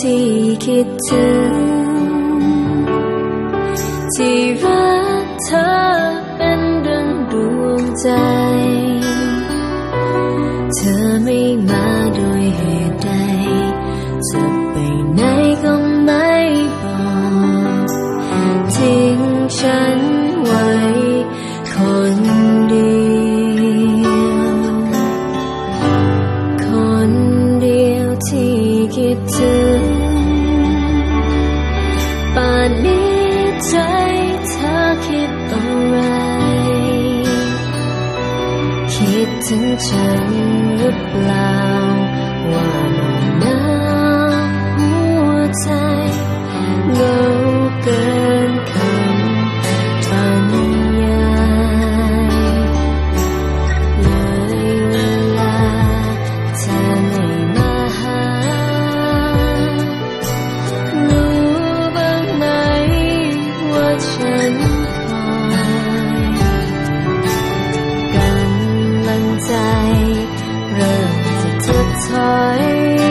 ที่คิดถึงที่รักเธอเป็นดังดวงใจเธอไม่มาโดยเหตุใดจะไปไหนก็ไม่บอกทิ้งฉันไว้คนเดียวคนเดียวที่คิดถึงป่านนี้ใจเธอคิดอะไรคิดถึงฉันหรือเปล่าว่านอนหนาวหัวใจเหงาเกินคำบรรยายเลยเวลาเธอไม่มาหารู้บ้างไหมว่าฉันคอยกำลังใจเริ่มจะถดถอย